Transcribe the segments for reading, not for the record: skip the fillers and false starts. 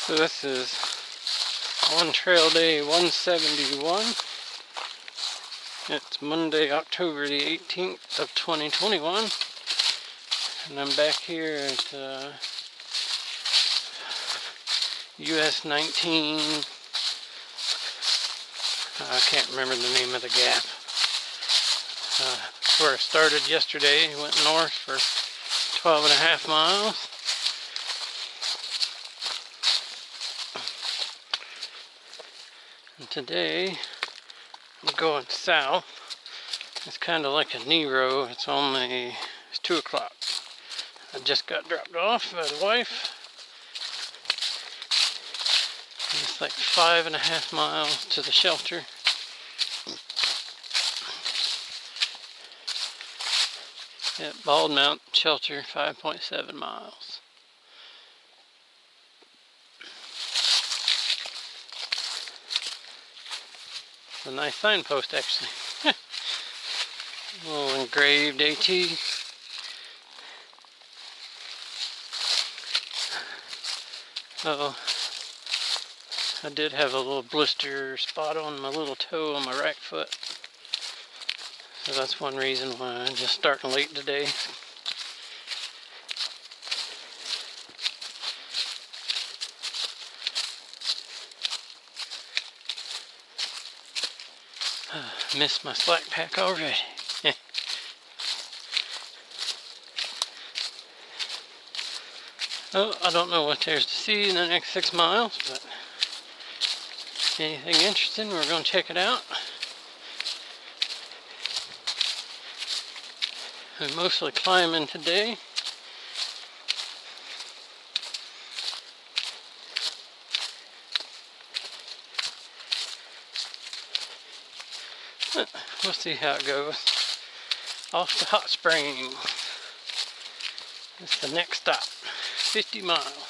So this is on trail day 171. It's Monday, October the 18th of 2021. And I'm back here at US 19. I can't remember the name of the gap. Where I started yesterday, went north for 12.5 miles. And today I'm going south. It's kind of like a Nero. It's 2 o'clock. I just got dropped off by the wife. And it's like 5.5 miles to the shelter. At Bald Mount Shelter, 5.7 miles. It's a nice signpost, actually. A little engraved AT. I did have a little blister spot on my little toe on my right foot. So that's one reason why I'm just starting late today. Missed my slack pack already. Oh, I don't know what there's to see in the next 6 miles, but anything interesting, we're going to check it out. I'm mostly climbing today. We'll see how it goes. Off to Hot Springs. That's the next stop. 50 miles.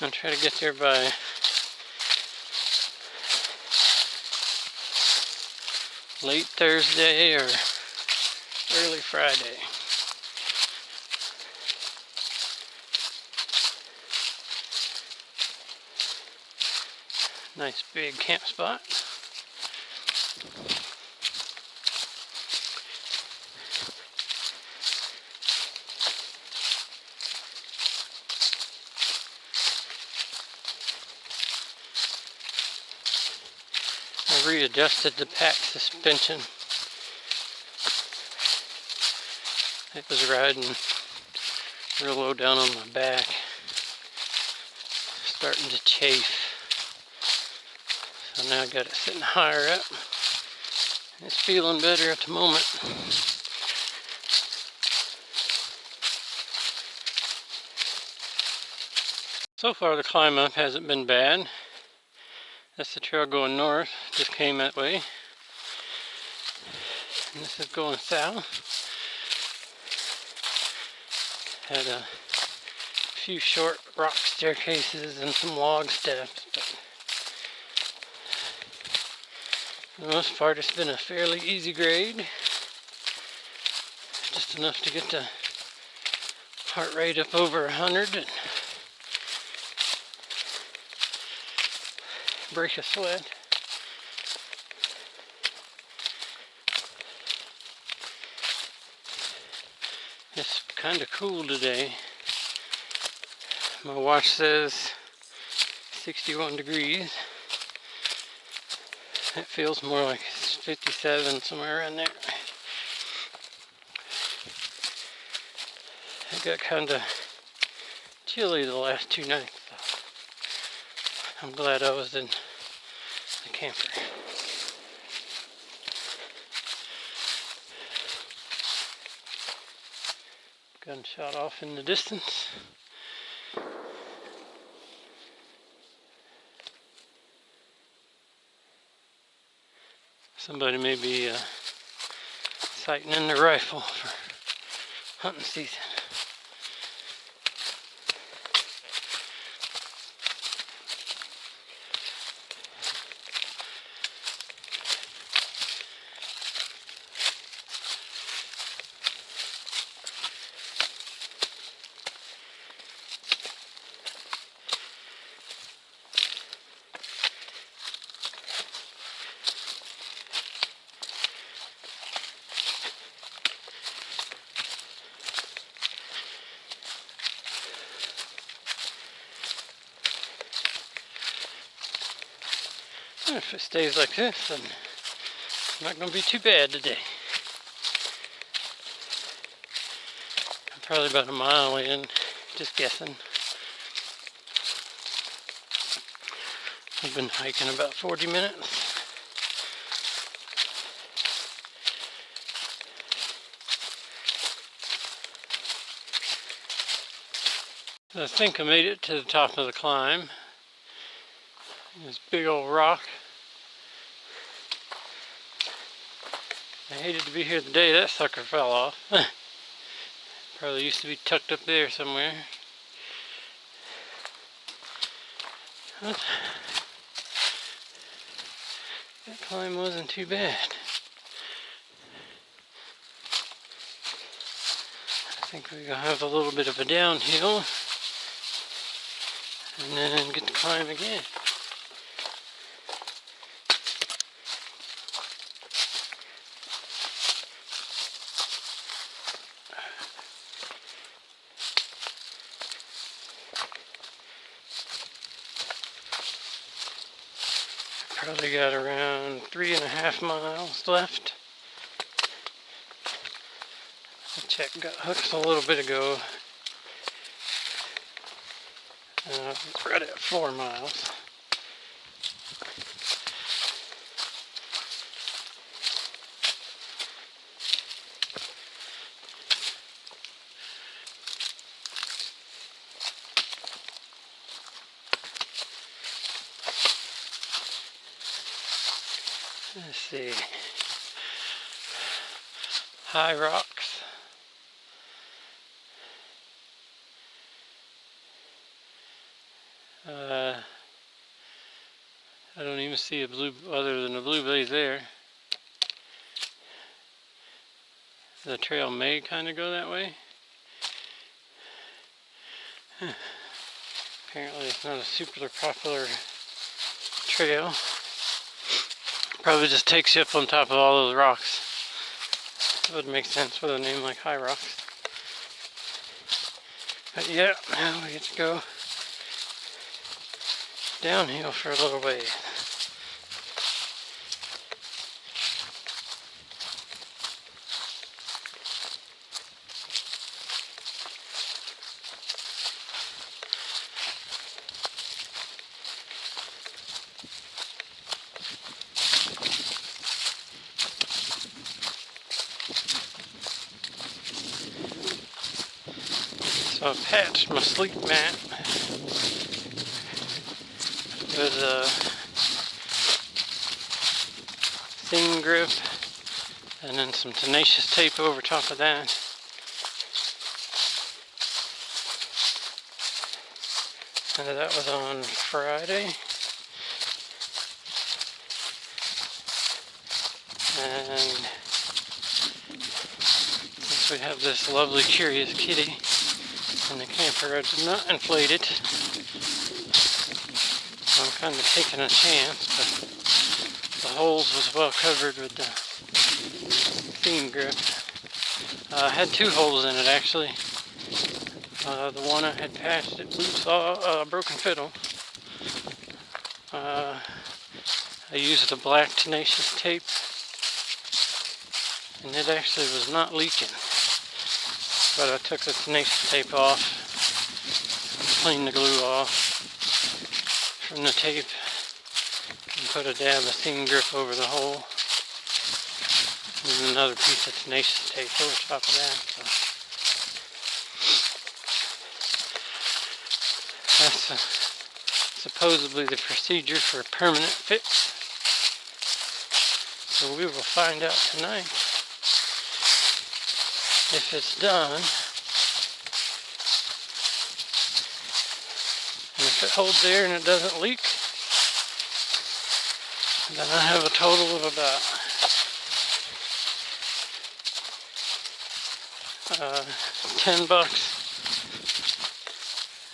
I'll try to get there by late Thursday or early Friday. Nice big camp spot. I readjusted the pack suspension. It was riding real low down on my back, starting to chafe. So now I got it sitting higher up. It's feeling better at the moment. So far the climb up hasn't been bad. That's the trail going north, just came that way. And this is going south. Had a few short rock staircases and some log steps, but for the most part it's been a fairly easy grade. Just enough to get the heart rate up over 100 and break a sweat. It's kind of cool today. My watch says 61 degrees. It feels more like it's 57, somewhere around there. It got kind of chilly the last 2 nights. I'm glad I was in the camper. Gunshot off in the distance. Somebody may be sighting in their rifle for hunting season. If it stays like this, then it's not going to be too bad today. I'm probably about a mile in, just guessing. I've been hiking about 40 minutes. I think I made it to the top of the climb. This big old rock. I hated to be here the day that sucker fell off. Probably used to be tucked up there somewhere. But that climb wasn't too bad. I think we're going to have a little bit of a downhill and then get to climb again. Probably got around 3.5 miles left. I checked, got hooks a little bit ago. Right at 4 miles. Let's see. High rocks. I don't even see a blue, other than a blue blaze there. The trail may kind of go that way. Apparently it's not a super popular trail. Probably just takes you up on top of all those rocks. That would make sense with a name like High Rocks. But yeah, now we get to go downhill for a little ways. So I patched my sleep mat with a thin grip and then some tenacious tape over top of that. And that was on Friday. And since we have this lovely curious kitty in the camper, I did not inflate it. I'm kind of taking a chance, but the holes was well covered with the seam grip. I had 2 holes in it actually. The one I had patched it loose, broken fiddle. I used a black tenacious tape, and it actually was not leaking. But I took the tenacious tape off, cleaned the glue off from the tape, and put a dab of seam grip over the hole, and another piece of tenacious tape over top of that. So that's supposedly the procedure for a permanent fix. So we will find out tonight if it's done, and if it holds there and it doesn't leak, then I have a total of about $10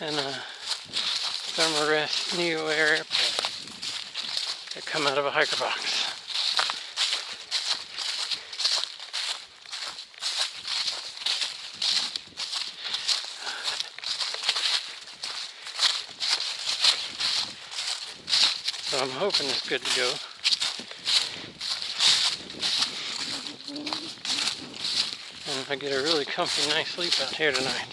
and a Thermarest Neo Air that come out of a hiker box. So I'm hoping it's good to go. And I get a really comfy, nice sleep out here tonight.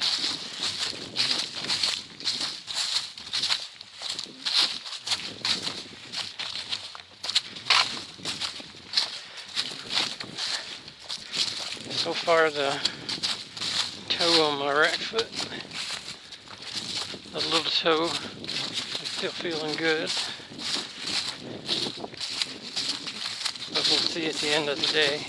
So far, the toe on my right foot, the little toe, is still feeling good. But we'll see at the end of the day.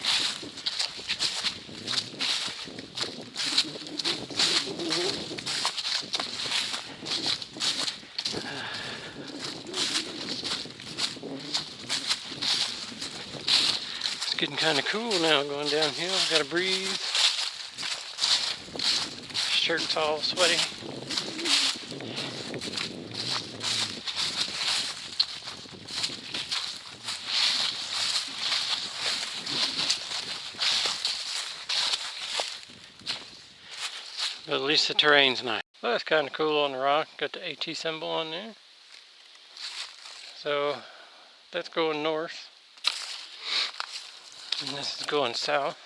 It's getting kind of cool now going downhill. Gotta breathe. Shirt's all sweaty. But at least the terrain's nice. Well, that's kind of cool on the rock. Got the AT symbol on there. So that's going north. And this is going south.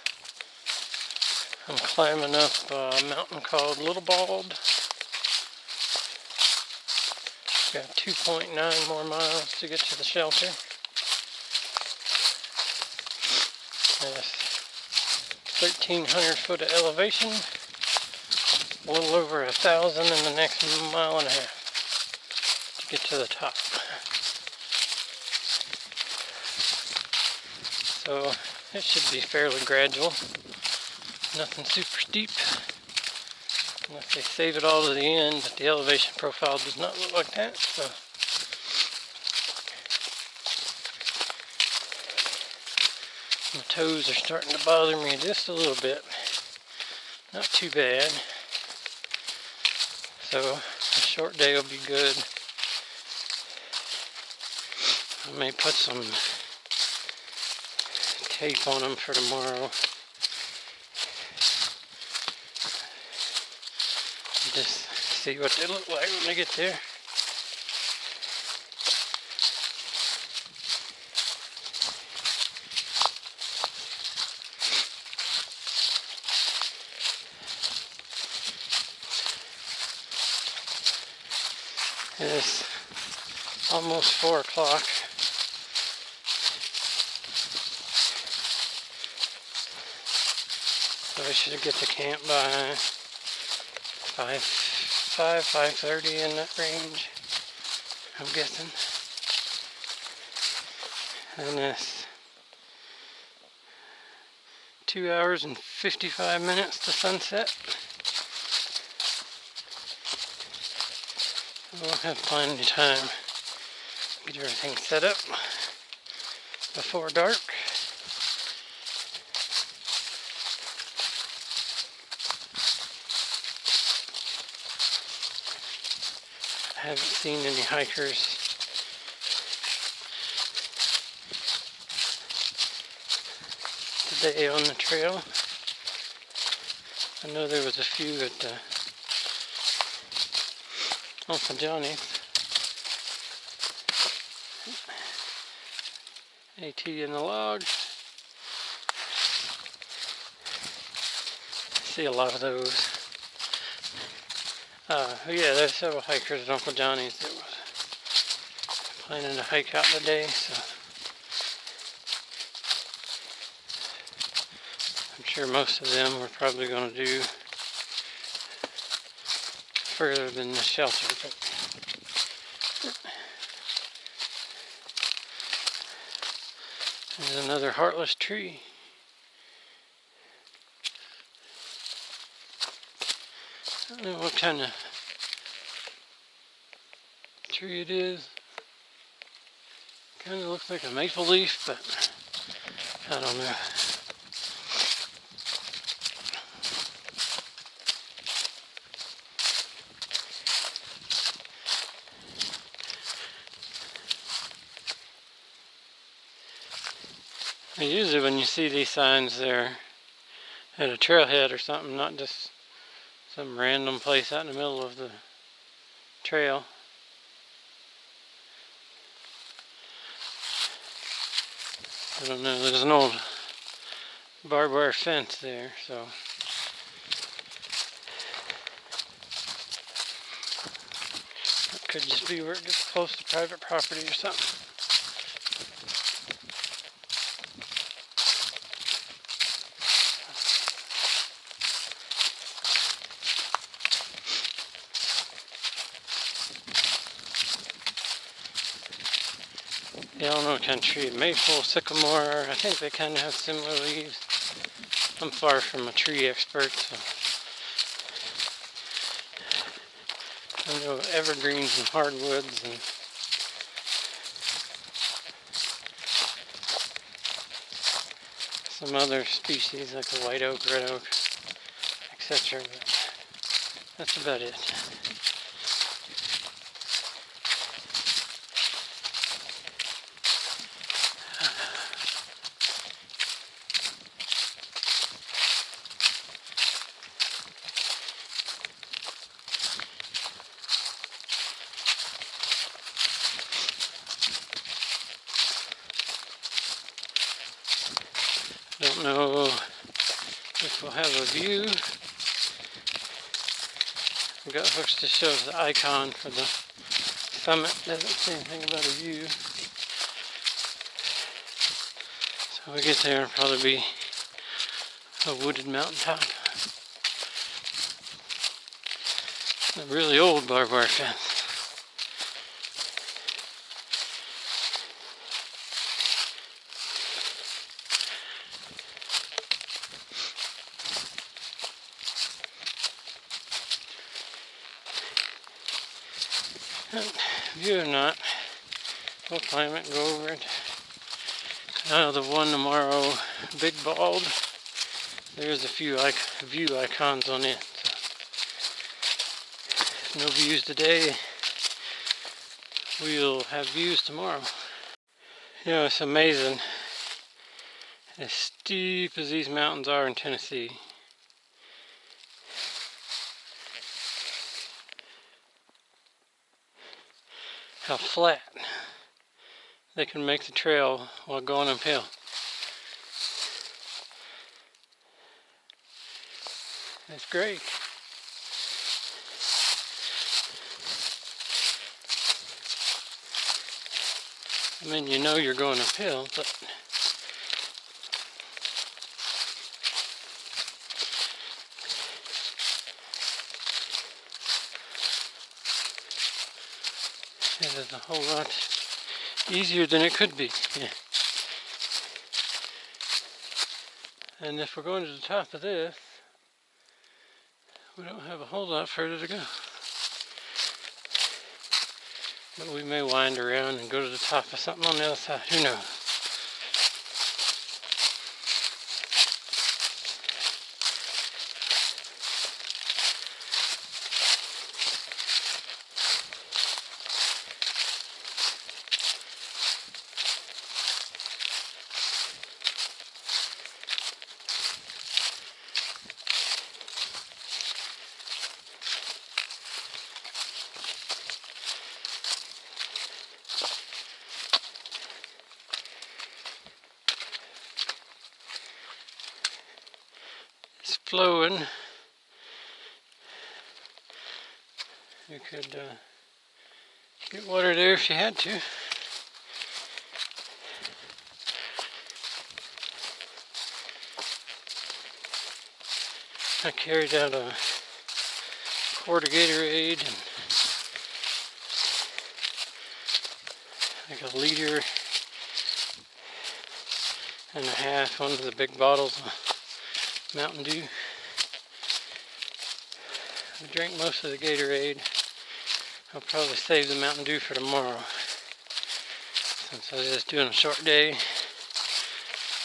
I'm climbing up a mountain called Little Bald. Got 2.9 more miles to get to the shelter. That's 1,300 foot of elevation. A little over 1,000 in the next mile and a half to get to the top. So it should be fairly gradual. Nothing super steep. Unless they save it all to the end, but the elevation profile does not look like that. So my toes are starting to bother me just a little bit. Not too bad. So a short day will be good. I may put some tape on them for tomorrow. Just see what they look like when I get there. It's almost 4 o'clock. So I should get to camp by 5:30 in that range, I'm guessing. And it's 2 hours and 55 minutes to sunset. We'll have plenty of time to get everything set up before dark. I haven't seen any hikers today on the trail. I know there was a few at Uncle Johnny's. AT in the log. I see a lot of those. Yeah, there's several hikers at Uncle Johnny's that was planning to hike out today, so I'm sure most of them were probably going to do further than the shelter. But there's another heartless tree. I don't know what kind of tree it is. Kind of looks like a maple leaf, but I don't know. And usually when you see these signs, they're at a trailhead or something, not just some random place out in the middle of the trail. I don't know, there's an old barbed wire fence there, so it could just be where it gets close to private property or something. Yeah, I don't know what kind of tree, maple, sycamore, I think they kind of have similar leaves. I'm far from a tree expert, so I know evergreens and hardwoods and some other species like the white oak, red oak, etc. But that's about it. Don't know if we'll have a view. I've got hooks to show the icon for the summit. Doesn't say anything about a view. So when we get there, it'll probably be a wooded mountaintop. A really old barbed wire fence. View or not, we'll climb it and go over it. The one tomorrow, Big Bald, there's a few view icons on it. So, no views today, we'll have views tomorrow. You know, it's amazing, as steep as these mountains are in Tennessee, how flat they can make the trail while going uphill. It's great. I mean, you know you're going uphill, but it is a whole lot easier than it could be. Yeah. And if we're going to the top of this, we don't have a whole lot further to go. But we may wind around and go to the top of something on the other side. Who knows? It's flowing. You could get water there if you had to. I carried out a quart of Gatorade and like a liter and a half, one of the big bottles of Mountain Dew. I drank most of the Gatorade. I'll probably save the Mountain Dew for tomorrow. Since I was just doing a short day,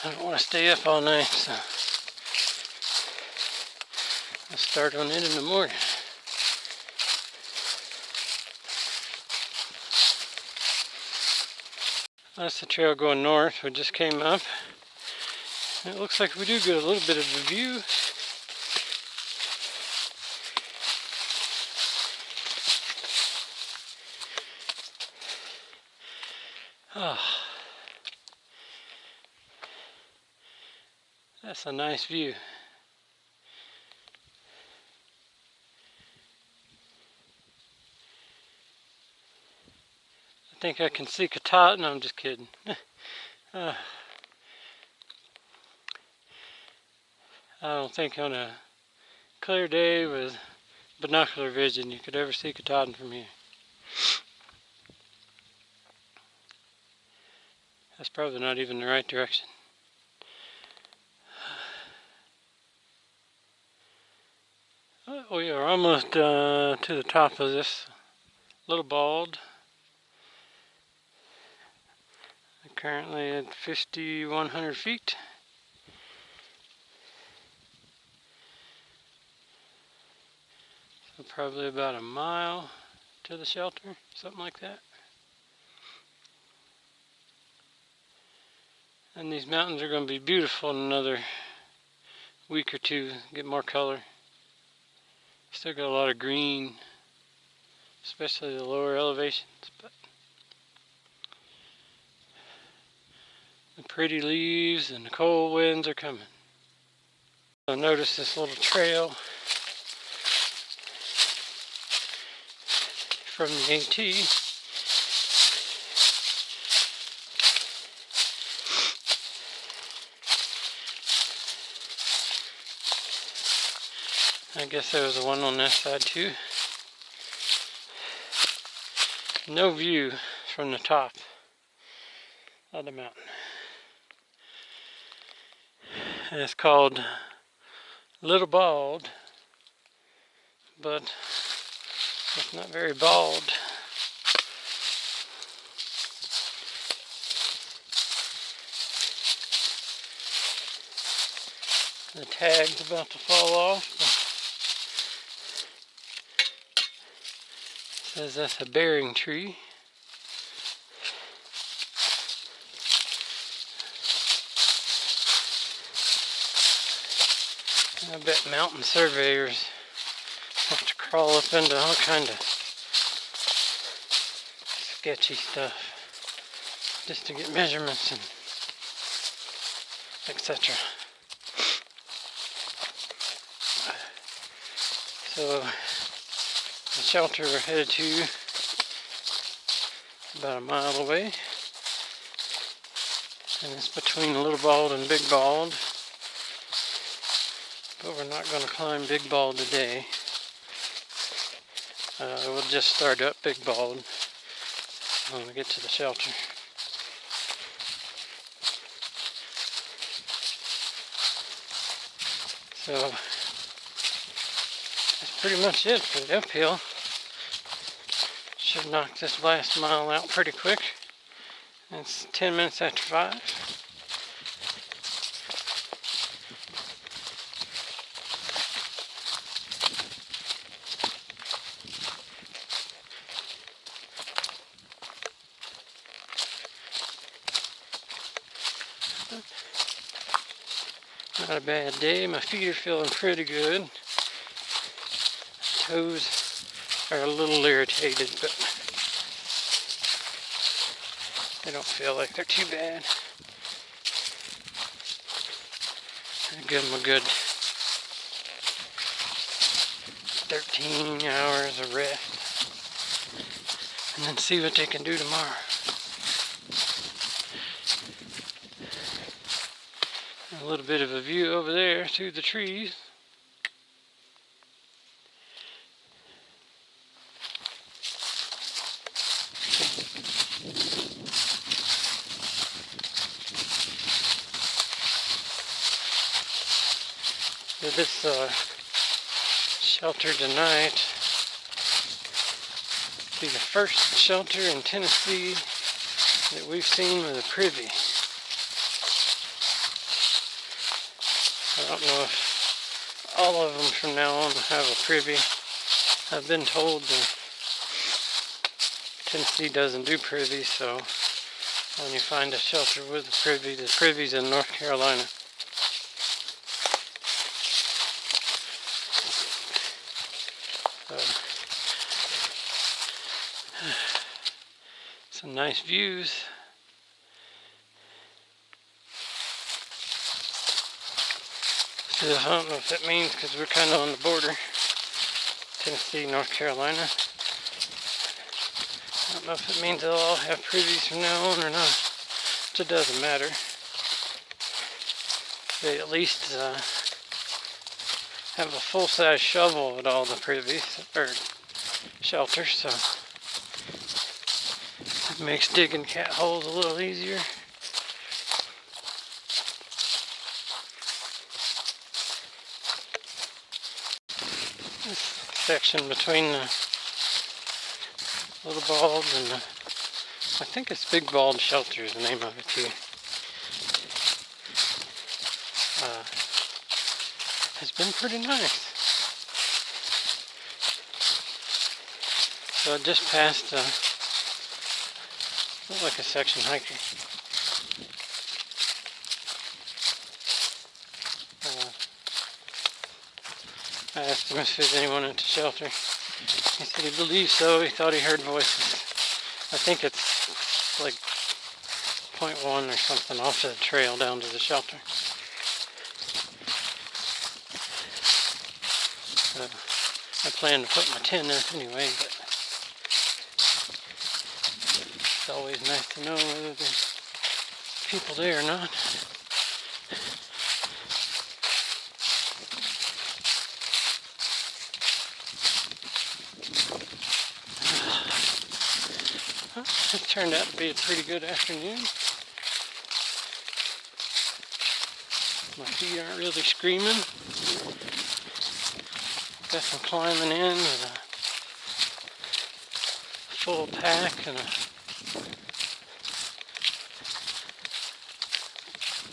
I don't want to stay up all night, so I'll start on it in the morning. That's the trail going north. We just came up. It looks like we do get a little bit of a view. That's a nice view. I think I can see Katahdin. No, I'm just kidding. I don't think on a clear day with binocular vision you could ever see Katahdin from here. That's probably not even the right direction. We are almost to the top of this little bald. We're currently at 5,100 feet. So probably about a mile to the shelter, something like that. And these mountains are going to be beautiful in another week or two, get more color. Still got a lot of green, especially the lower elevations, but the pretty leaves and the cold winds are coming. So notice this little trail from the AT. I guess there was one on that side too. No view from the top of the mountain. And it's called Little Bald, but it's not very bald. The tag's about to fall off. It says that's a bearing tree. I bet mountain surveyors have to crawl up into all kind of sketchy stuff just to get measurements and etc. So the shelter we're headed to about a mile away, and it's between Little Bald and Big Bald. But we're not going to climb Big Bald today. We'll just start up Big Bald when we get to the shelter. So that's pretty much it for the uphill. Should knock this last mile out pretty quick. It's 10 minutes after 5. Not a bad day. My feet are feeling pretty good. Toes are a little irritated, but they don't feel like they're too bad. I give them a good 13 hours of rest, and then see what they can do tomorrow. A little bit of a view over there through the trees. This shelter tonight will be the first shelter in Tennessee that we've seen with a privy. I don't know if all of them from now on have a privy. I've been told that Tennessee doesn't do privy, so when you find a shelter with a privy, the privy's in North Carolina. Some nice views. I don't know if that means, because we're kind of on the border, Tennessee, North Carolina. I don't know if it means they'll all have privies from now on or not. It doesn't matter. They at least have a full-size shovel at all the privies, or shelters, so it makes digging cat holes a little easier. This section between the Little Bald and the, I think it's Big Bald Shelter is the name of it too. Has been pretty nice. So I just passed looked like a section hiker. I asked him if there's anyone at the shelter. He said he believed so. He thought he heard voices. I think it's like 0.1 or something off the trail down to the shelter. So I plan to put my tent up anyway, but it's always nice to know whether there's people there or not. It turned out to be a pretty good afternoon. My feet aren't really screaming. Got some climbing in with a full pack and a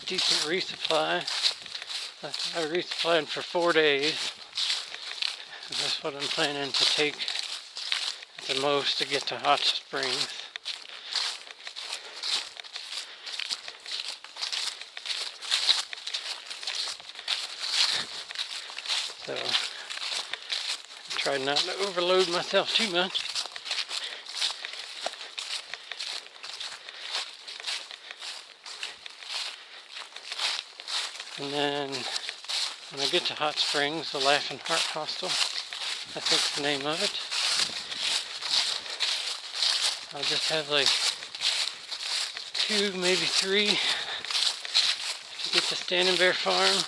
decent resupply. I resupplied for 4 days. That's what I'm planning to take at the most to get to Hot Springs. So I tried not to overload myself too much. And then when I get to Hot Springs, the Laughing Heart Hostel, I think's the name of it, I'll just have like 2, maybe 3 to get to Standing Bear Farm.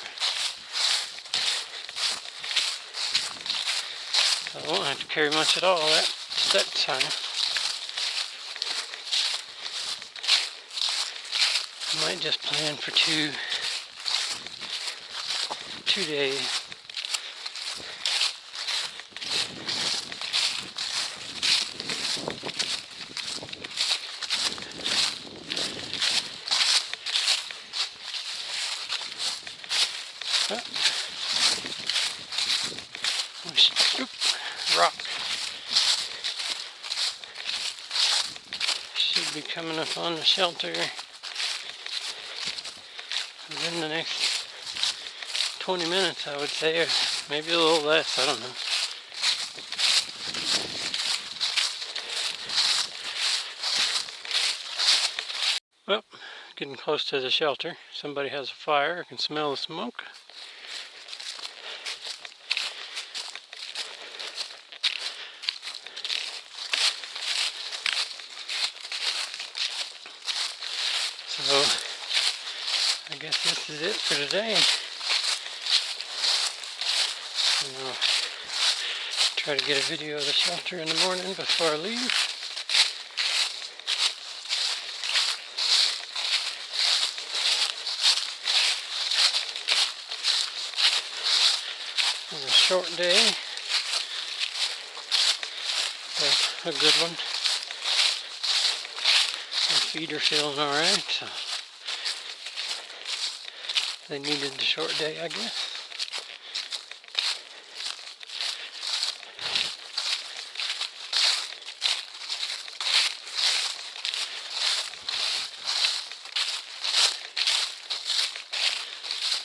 So I won't have to carry much at all that time. I might just plan for 2 days. Rock. Should be coming up on the shelter within the next 20 minutes, I would say, or maybe a little less, I don't know. Well, getting close to the shelter. Somebody has a fire. I can smell the smoke. So, I guess this is it for today. And I'll try to get a video of the shelter in the morning before I leave. It was a short day, but a good one. My feet are feeling alright, so they needed the short day, I guess.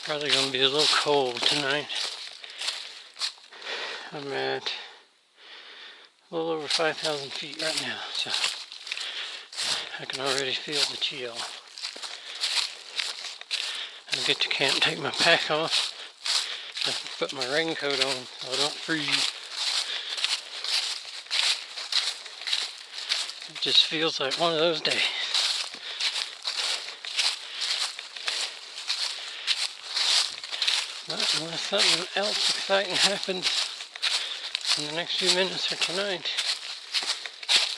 Probably going to be a little cold tonight. I'm at a little over 5,000 feet right now, so I can already feel the chill. I'll get to camp, take my pack off, Put my raincoat on so I don't freeze. It just feels like one of those days. But unless something else exciting happens in the next few minutes or tonight,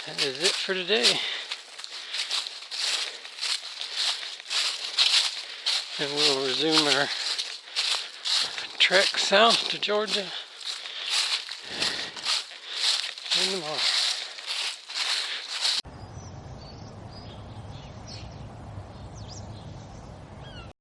that is it for today. And we'll resume our trek south to Georgia in tomorrow.